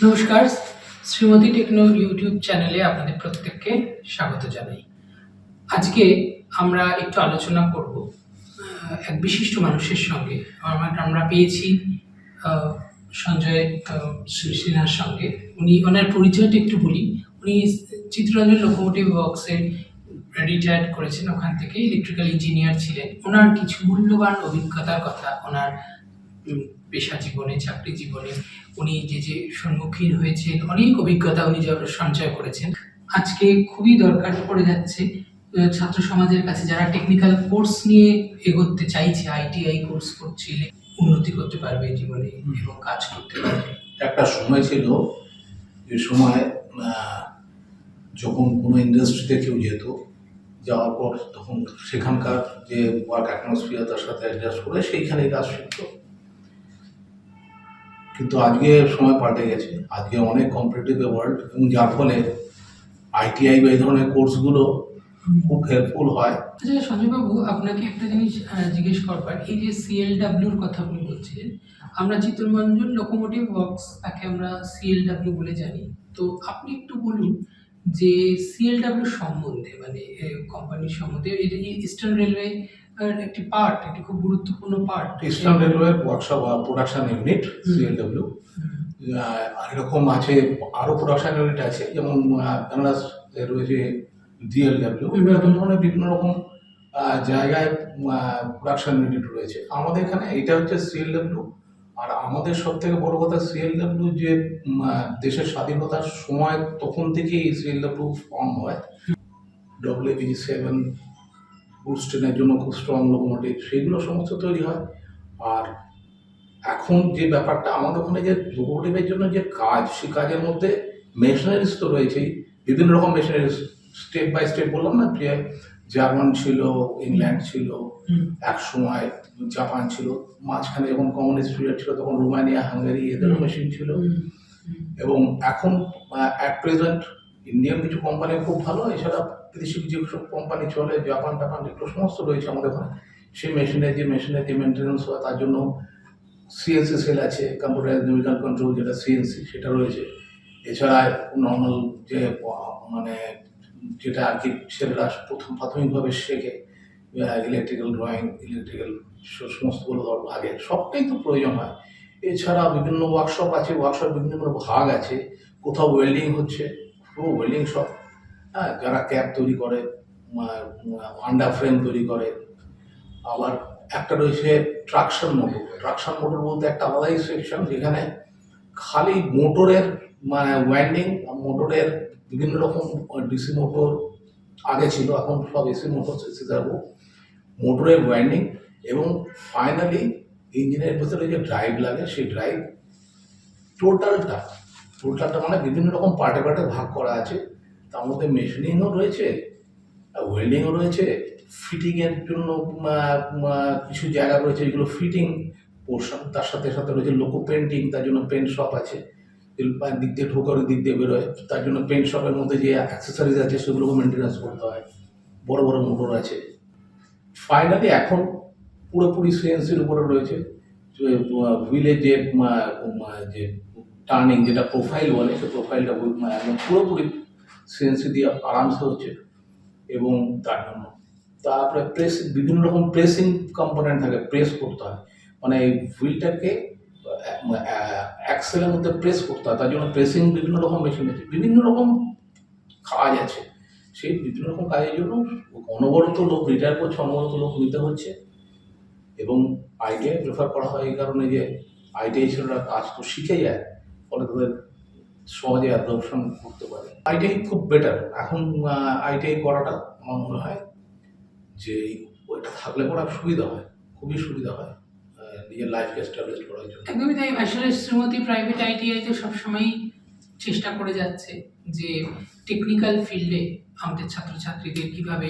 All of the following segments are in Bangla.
নমস্কার, শ্রীমতী টেকনো ইউটিউব চ্যানেলে আপনাদের প্রত্যেককে স্বাগত জানাই। আজকে আমরা একটু আলোচনা করব এক বিশিষ্ট মানুষের সঙ্গে। আমরা পেয়েছি সঞ্জয় সিনহার সঙ্গে। ওনার পরিচয়টা একটু বলি। উনি চিত্তরঞ্জন লোকোমোটিভ ওয়ার্কসে রিটায়ার্ড করেছেন, ওখান থেকে ইলেকট্রিক্যাল ইঞ্জিনিয়ার ছিলেন। ওনার কিছু মূল্যবান অভিজ্ঞতার কথা, ওনার পেশা জীবনে, চাকরি জীবনে উনি যে সম্মুখীন হয়েছেন, অনেক অভিজ্ঞতা উনি সঞ্চয় করেছেন। আজকে খুবই দরকার পড়ে যাচ্ছে ছাত্র সমাজের কাছে, যারা টেকনিক্যাল কোর্স নিয়ে এগোতে চাইছে, আইটিআই কোর্স করছে, উন্নতি করতে পারবে জীবনে এবং কাজ করতে পারবে। একটা সময় ছিল যে সময় যখন কোনো ইন্ডাস্ট্রিতে কেউ যেত, যাওয়ার পর তখন সেখানকার যে ওয়ার্ক অ্যাটমসফিয়ার তার সাথে অ্যাডজাস্ট করে সেইখানেই কাজ শিখত। কিন্তু আজকে সময় পাল্টে গেছে, আজকে অনেক কম্পিটিটিভ ওয়ার্ল্ড, এবং যার ফলে আইটিআই বা এই ধরনের কোর্সগুলো খুব হেল্পফুল হয়। আচ্ছা সঞ্জয়বাবু, আপনাকে একটা জিনিস জিজ্ঞেস করবার, এই যে সিএলডাব্লিউর কথা আপনি বলছিলেন, আমরা চিত্তরঞ্জন লোকোমোটিভ ওয়ার্কস, তাকে আমরা সিএলডাব্লিউ বলে জানি। তো আপনি একটু বলুন যে সিএলডাব্লিউ সম্বন্ধে, মানে কোম্পানির সম্বন্ধে। এটা ইস্টার্ন রেলওয়ে একটি পার্ট, একটি খুব গুরুত্বপূর্ণ পার্ট। ইস্টার্ন রেলওয়ের ওয়ার্কশপ প্রোডাকশন ইউনিট সিএলডাব্লিউ। এরকম আছে, আরও প্রোডাকশন ইউনিট আছে, যেমন কানাডা রয়েছে ডিএলডাব্লিউ। এরকম ধরনের বিভিন্ন রকম জায়গায় প্রোডাকশন ইউনিট রয়েছে। আমাদের এখানে এটা হচ্ছে সিএলডাব্লিউ। আর আমাদের সব থেকে বড় কথা, সিএলডাব্লিউ যে দেশের স্বাধীনতার সময় তখন থেকেই সিএলডাব্লিউ ফর্ম হয়। WBG7 গুডস ট্রেনের জন্য খুব স্ট্রং লোকোমোটিভ, সেগুলো সমস্ত তৈরি হয়। আর এখন যে ব্যাপারটা আমাদের ওখানে যে লোকোমোটিভের জন্য যে কাজ, সেই কাজের মধ্যে মেশিনারিজ তো রয়েছেই, বিভিন্ন রকম মেশিনারিজ। স্টেপ বাই স্টেপ বললাম না, যে জার্মান ছিল, ইংল্যান্ড ছিল, এক সময় জাপান ছিল, মাঝখানে যখন কমিউনিস্ট পিরিয়ড ছিল তখন রোমানিয়া, হাঙ্গেরি, এদেরও মেশিন ছিল। এবং এখন অ্যাট প্রেজেন্ট ইন্ডিয়ান কিছু কোম্পানি খুব ভালো, এছাড়া বিদেশি যেসব কোম্পানি চলে, জাপান টাপান যেগুলো সমস্ত রয়েছে আমাদের ওখানে, সেই মেশিনের যে মেনটেন্যান্স হয় তার জন্য সিএনসি সেল আছে, কম্পিউটারাইজড নিউমেরিক্যাল কন্ট্রোল, যেটা সিএনসি, সেটা রয়েছে। এছাড়া নর্মাল যে মানে যেটা আর কি ছেলেরা প্রথম প্রাথমিকভাবে শেখে, ইলেকট্রিক্যাল ড্রয়িং, ইলেকট্রিক্যাল সমস্তগুলো আগে সবটাই তো প্রয়োজন হয়। এছাড়া বিভিন্ন ওয়ার্কশপ আছে, ওয়ার্কশপ বিভিন্ন ভাগ আছে। কোথাও ওয়েল্ডিং হচ্ছে, পুরো ওয়েল্ডিং শপ, যারা ক্যাপ তৈরি করে, আন্ডার ফ্রেম তৈরি করে। আবার একটা রয়েছে ট্রাকশন মোটর। ট্রাকশন মোটর বলতে একটা আলাদাই সেকশন, যেখানে খালি মোটরের ওয়াইন্ডিং, মোটরের বিভিন্ন রকম ডিসি মোটর আগে ছিল, এখন সব এসি মোটর এসে যাবো, মোটরের ওয়াইন্ডিং, এবং ফাইনালি ইঞ্জিনের ভেতরে যে ড্রাইভ লাগে, সেই ড্রাইভ টোটালটা মানে বিভিন্ন রকম পার্টে পার্টে ভাগ করা আছে। তার মধ্যে মেশিনিংও রয়েছে, ওয়েল্ডিংও রয়েছে, ফিটিংয়ের জন্য কিছু জায়গা রয়েছে যেগুলো ফিটিং পোর্শন, তার সাথে সাথে রয়েছে লোকো পেন্টিং, তার জন্য পেন্ট শপ আছে, দিক দিয়ে ঢোকার দিক দিয়ে বেরোয়, তার জন্য পেন্ট শপের মধ্যে যে অ্যাক্সেসরিজ আছে সেগুলোকে মেনটেন্যান্স করতে হয়। বড় বড় মোটর আছে। ফাইনালি এখন পুরোপুরি সিএনসির উপরে রয়েছে। হুইলের যে টার্নিং, যেটা প্রোফাইল বলে, সেই প্রোফাইলটা একদম পুরোপুরি সিএনসি দিয়ে আরামসে হচ্ছে। এবং তার জন্য তারপরে বিভিন্ন রকম প্রেসিং কম্পোনেন্ট থাকে, প্রেস করতে হয়, মানে এই হুইলটাকে অ্যাক্সেলের মধ্যে প্রেস করতে হয়, তার জন্য প্রেসিং বিভিন্ন রকম মেশিন আছে, বিভিন্ন রকম কাজ আছে। সেই বিভিন্ন রকম কাজের জন্য অনবরত লোক রিটায়ার করছে, অনবরত লোক নিতে হচ্ছে। এবং আইটিআই প্রেফার করা হয় এই কারণে যে আইটিআই ছেলেরা কাজ তো শিখে যায়, ফলে তাদের সহজে অ্যাবজর্পশন করতে পারে। আইটিআই খুব বেটার এখন। আইটিআই করাটা আমার মনে হয় যে ওইটা থাকলে পরে সুবিধা হয়, খুবই সুবিধা হয় নিজের লাইফকে এস্টাবলিশ করার জন্য। একদমই তাই। আসলে শ্রীমতী প্রাইভেট আইটিআই তো সবসময়ই চেষ্টা করে যাচ্ছে যে টেকনিক্যাল ফিল্ডে আমাদের ছাত্রছাত্রীদের কিভাবে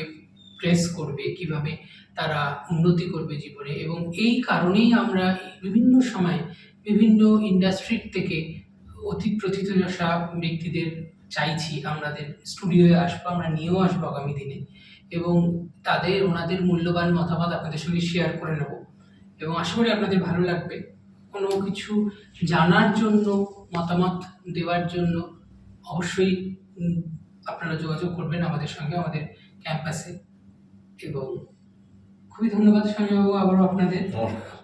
প্রেস করবে, কিভাবে তারা উন্নতি করবে জীবনে। এবং এই কারণেই আমরা বিভিন্ন সময় বিভিন্ন ইন্ডাস্ট্রির থেকে অতীত প্রথিতযশা ব্যক্তিদের চাইছি আমাদের স্টুডিওয়ে আসবো, আমরা নিয়েও আসবো আগামী দিনে, এবং ওনাদের মূল্যবান মতামত আপনাদের সঙ্গে শেয়ার করে নেব, এবং আশা করি আপনাদের ভালো লাগবে। কোনো কিছু জানার জন্য, মতামত দেওয়ার জন্য অবশ্যই আপনারা যোগাযোগ করবেন আমাদের সঙ্গে, আমাদের ক্যাম্পাসে। এবং খুবই ধন্যবাদ সঞ্জয়বাবু আবারও আপনাদের। নমস্কার।